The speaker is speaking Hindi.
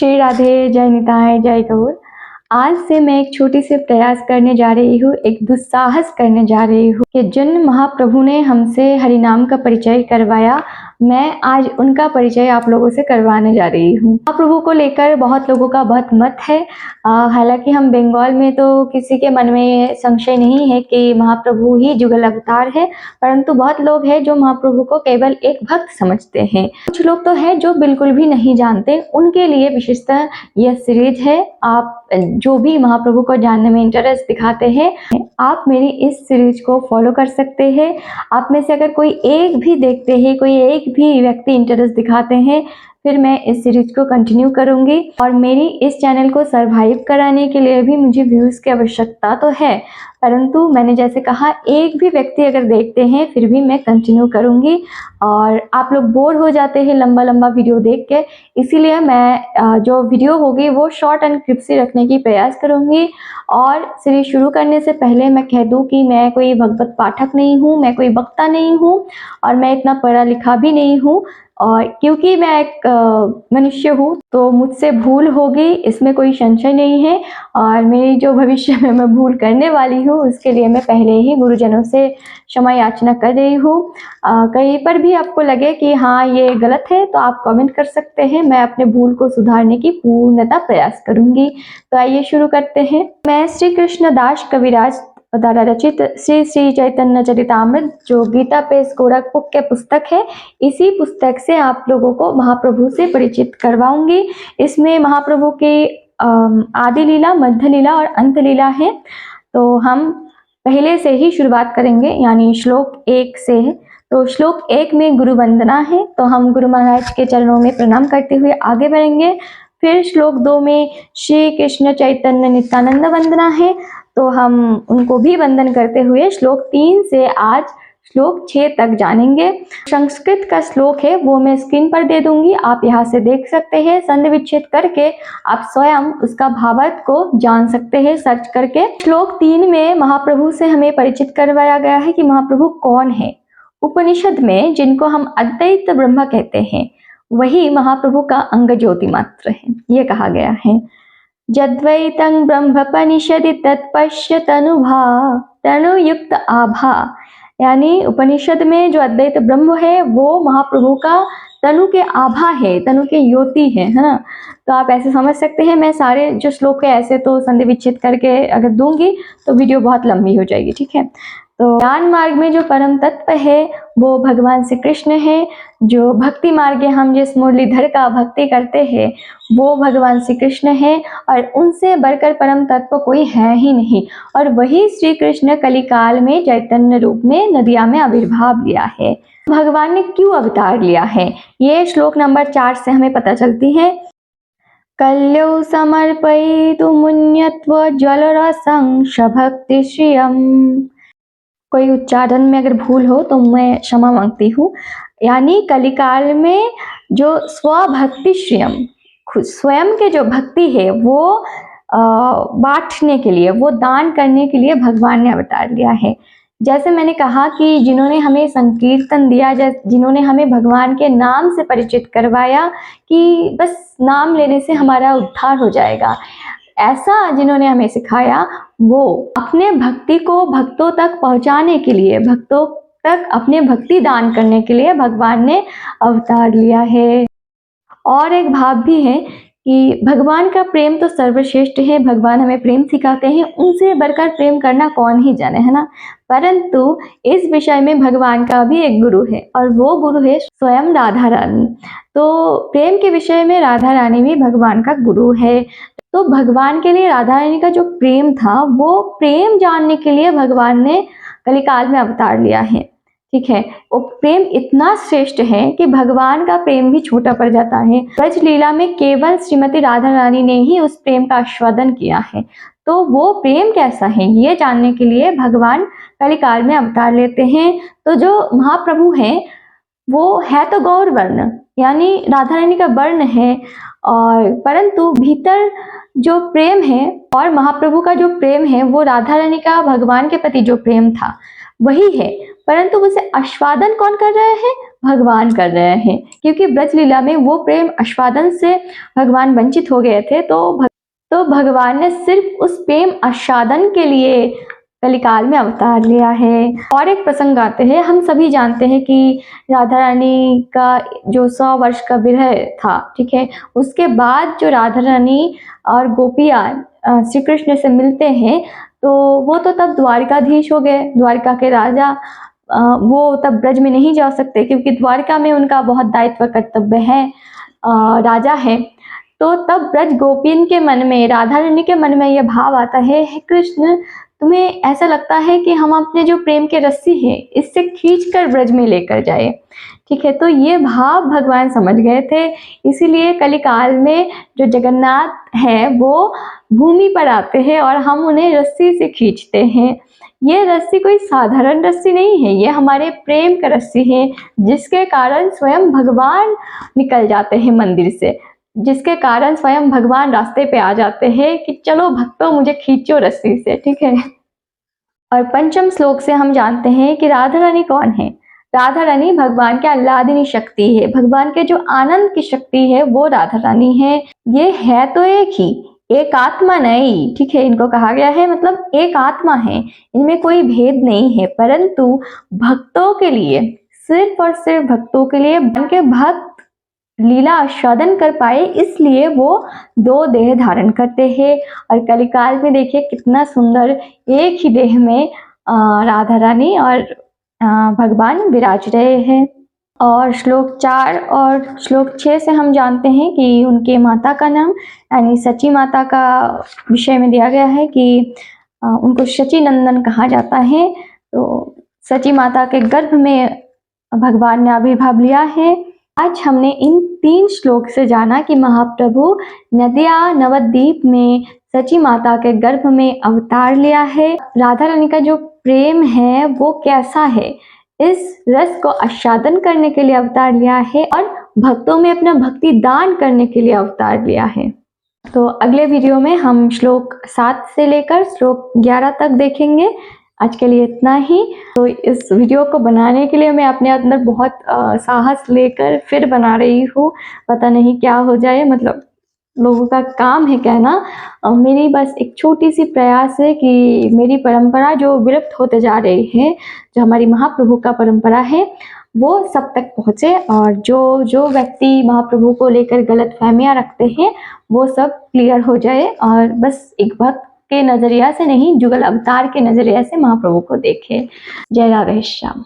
श्री राधे, जय निताय, जय गौर। आज से मैं एक छोटी सी प्रयास करने जा रही हूँ, एक दुस्साहस करने जा रही हूँ कि जिन महाप्रभु ने हमसे हरिनाम का परिचय करवाया, मैं आज उनका परिचय आप लोगों से करवाने जा रही हूँ। महाप्रभु को लेकर बहुत लोगों का बहुत मत है। हालांकि हम बंगाल में तो किसी के मन में संशय नहीं है कि महाप्रभु ही जुगल अवतार है, परंतु बहुत लोग हैं जो महाप्रभु को केवल एक भक्त समझते हैं। कुछ लोग तो है जो बिल्कुल भी नहीं जानते, उनके लिए विशेषतः यह सीरीज है। आप जो भी महाप्रभु को जानने में इंटरेस्ट दिखाते हैं, आप मेरी इस सीरीज को फॉलो कर सकते हैं। आप में से अगर कोई एक भी देखते हैं, कोई एक भी व्यक्ति इंटरेस्ट दिखाते हैं, फिर मैं इस सीरीज को कंटिन्यू करूंगी। और मेरी इस चैनल को सरवाइव कराने के लिए भी मुझे व्यूज़ की आवश्यकता तो है, परंतु मैंने जैसे कहा एक भी व्यक्ति अगर देखते हैं फिर भी मैं कंटिन्यू करूंगी। और आप लोग बोर हो जाते हैं लंबा लंबा वीडियो देख के, इसीलिए मैं जो वीडियो होगी वो शॉर्ट एंड क्रिप्सी रखने की प्रयास करूंगी। और सीरीज शुरू करने से पहले मैं कह दूं कि मैं कोई भगवत पाठक नहीं हूँ, मैं कोई वक्ता नहीं हूँ, और मैं इतना पढ़ा लिखा भी नहीं हूँ। और क्योंकि मैं एक मनुष्य हूँ तो मुझसे भूल होगी, इसमें कोई संशय नहीं है। और मेरी जो भविष्य में मैं भूल करने वाली हूँ उसके लिए मैं पहले ही गुरुजनों से क्षमा याचना कर रही हूँ। कहीं पर भी आपको लगे कि हाँ ये गलत है तो आप कमेंट कर सकते हैं, मैं अपने भूल को सुधारने की पूर्णतः प्रयास करूँगी। तो आइए शुरू करते हैं। मैं श्री कृष्णदास कविराज द्वारा रचित श्री श्री चैतन्य चरितामृत, जो गीता पेश गोरखपुर के पुस्तक है, इसी पुस्तक से आप लोगों को महाप्रभु से परिचित करवाऊंगी। इसमें महाप्रभु की आदि लीला, मध्य लीला और अंत लीला है। तो हम पहले से ही शुरुआत करेंगे, यानी श्लोक 1 से है। तो श्लोक 1 में गुरु वंदना है, तो हम गुरु महाराज के चरणों में प्रणाम करते हुए आगे बढ़ेंगे। फिर श्लोक 2 में श्री कृष्ण चैतन्य नित्यानंद वंदना है, तो हम उनको भी वंदन करते हुए श्लोक 3 से आज श्लोक 6 तक जानेंगे। संस्कृत का श्लोक है वो मैं स्क्रीन पर दे दूंगी, आप यहाँ से देख सकते हैं। संधि विच्छेद करके आप स्वयं उसका भावार्थ को जान सकते हैं सर्च करके। श्लोक 3 में महाप्रभु से हमें परिचित करवाया गया है कि महाप्रभु कौन है। उपनिषद में जिनको हम अद्वैत ब्रह्म कहते हैं, वही महाप्रभु का अंग ज्योति मात्र है, ये कहा गया है। जद्वैतं ब्रह्मपनिषदि तत्पश्य तनुभा तनुयुक्त आभा, यानी उपनिषद में जो अद्वैत ब्रह्म है वो महाप्रभु का तनु के आभा है, तनु के ज्योति है ना। तो आप ऐसे समझ सकते हैं। मैं सारे जो श्लोक है ऐसे तो संधि विच्छेद करके अगर दूंगी तो वीडियो बहुत लंबी हो जाएगी, ठीक है। तो ज्ञान मार्ग में जो परम तत्व है वो भगवान श्री कृष्ण है। जो भक्ति मार्ग हम जिस मुरलीधर का भक्ति करते हैं वो भगवान श्री कृष्ण है, और उनसे बढ़कर परम तत्व कोई है ही नहीं। और वही श्री कृष्ण कलिकाल में चैतन्य रूप में नदिया में आविर्भाव लिया है। भगवान ने क्यों अवतार लिया है ये श्लोक नंबर 4 से हमें पता चलती है। कल्यौ समर्पयितु मुन्यत्व जलरसं भक्ति श्रियम। कोई उच्चारण में अगर भूल हो तो मैं क्षमा मांगती हूँ। यानी कलिकाल में जो स्वभक्ति श्रियम, खुद स्वयं के जो भक्ति है वो बांटने के लिए, वो दान करने के लिए भगवान ने अवतार लिया है। जैसे मैंने कहा कि जिन्होंने हमें संकीर्तन दिया, जिन्होंने हमें भगवान के नाम से परिचित करवाया कि बस नाम लेने से हमारा उद्धार हो जाएगा, ऐसा जिन्होंने हमें सिखाया, वो अपने भक्ति को भक्तों तक पहुंचाने के लिए, भक्तों तक अपने भक्ति दान करने के लिए भगवान ने अवतार लिया है। और एक भाव भी है कि भगवान का प्रेम तो सर्वश्रेष्ठ है, भगवान हमें प्रेम सिखाते हैं, उनसे बढ़कर प्रेम करना कौन ही जाने, है ना। परंतु इस विषय में भगवान का भी एक गुरु है, और वो गुरु है स्वयं राधा रानी। तो प्रेम के विषय में राधा रानी भी भगवान का गुरु है। तो भगवान के लिए राधा रानी का जो प्रेम था वो प्रेम जानने के लिए भगवान ने कलिकाल में अवतार लिया है, ठीक है। वो प्रेम इतना श्रेष्ठ है कि भगवान का प्रेम भी छोटा पड़ जाता है। ब्रज लीला में केवल श्रीमती राधा रानी ने ही उस प्रेम का आस्वादन किया है। तो वो प्रेम कैसा है ये जानने के लिए भगवान कलिकाल में अवतार लेते हैं। तो जो महाप्रभु हैं वो है तो गौर वर्ण, यानी राधा रानी का वर्ण है, और परंतु भीतर जो प्रेम है और महाप्रभु का जो प्रेम है वो राधा रानी का भगवान के प्रति जो प्रेम था वही है, परंतु उसे आस्वादन कौन कर रहे हैं, भगवान कर रहे हैं, क्योंकि ब्रज लीला में वो प्रेम आस्वादन से भगवान वंचित हो गए थे। तो भगवान ने सिर्फ उस प्रेम आस्वादन के लिए कलिकाल में अवतार लिया है। और एक प्रसंग आते हैं, हम सभी जानते हैं कि राधा रानी का जो 100 वर्ष का विरह था, ठीक है, उसके बाद जो राधा रानी और गोपियाँ श्री कृष्ण से मिलते हैं, तो वो तो तब द्वारिकाधीश हो गए, द्वारिका के राजा। वो तब ब्रज में नहीं जा सकते, क्योंकि द्वारिका में उनका बहुत दायित्व कर्तव्य है, राजा है। तो तब ब्रज गोपिन के मन में, राधा रानी के मन में यह भाव आता है, हे कृष्ण, तुम्हें ऐसा लगता है कि हम अपने जो प्रेम के रस्सी है इससे खींचकर ब्रज में लेकर जाए, ठीक है। तो ये भाव भगवान समझ गए थे, इसीलिए कलिकाल में जो जगन्नाथ है वो भूमि पर आते हैं और हम उन्हें रस्सी से खींचते हैं। ये रस्सी कोई साधारण रस्सी नहीं है, ये हमारे प्रेम का रस्सी है, जिसके कारण स्वयं भगवान निकल जाते हैं मंदिर से, जिसके कारण स्वयं भगवान रास्ते पे आ जाते हैं कि चलो भक्तों मुझे खींचो रस्सी से, ठीक है। और पंचम श्लोक से हम जानते हैं कि राधा रानी कौन है। राधा रानी भगवान की आह्लादिनी शक्ति है, भगवान के जो आनंद की शक्ति है वो राधा रानी है। ये है तो एक ही, एक आत्मा नहीं, ठीक है, इनको कहा गया है, मतलब एक आत्मा है, इनमें कोई भेद नहीं है, परंतु भक्तों के लिए, सिर्फ और सिर्फ भक्तों के लिए, उनके भक्त लीला आस्वादन कर पाए, इसलिए वो 2 देह धारण करते हैं। और कलिकाल में देखिए कितना सुंदर एक ही देह में राधा रानी और भगवान विराज रहे हैं। और श्लोक 4 और श्लोक 6 से हम जानते हैं कि उनके माता का नाम, यानी सची माता का विषय में दिया गया है कि उनको शची नंदन कहा जाता है। तो सची माता के गर्भ में भगवान ने आविर्भाव लिया है। आज हमने इन 3 श्लोक से जाना कि महाप्रभु नदिया नवद्वीप में सची माता के गर्भ में अवतार लिया है। राधा रानी का जो प्रेम है वो कैसा है, इस रस को आस्वादन करने के लिए अवतार लिया है और भक्तों में अपना भक्ति दान करने के लिए अवतार लिया है। तो अगले वीडियो में हम श्लोक 7 से लेकर श्लोक 11 तक देखेंगे। आज के लिए इतना ही। तो इस वीडियो को बनाने के लिए मैं अपने अंदर बहुत साहस लेकर फिर बना रही हूँ, पता नहीं क्या हो जाए, मतलब लोगों का काम है कहना, मेरी बस एक छोटी सी प्रयास है कि मेरी परंपरा जो विलुप्त होते जा रही है, जो हमारी महाप्रभु का परंपरा है, वो सब तक पहुँचे और जो व्यक्ति महाप्रभु को लेकर गलत फहमियाँ रखते हैं वो सब क्लियर हो जाए और बस एक भक्त के नज़रिया से नहीं, जुगल अवतार के नज़रिया से महाप्रभु को देखे। जय राधे श्याम।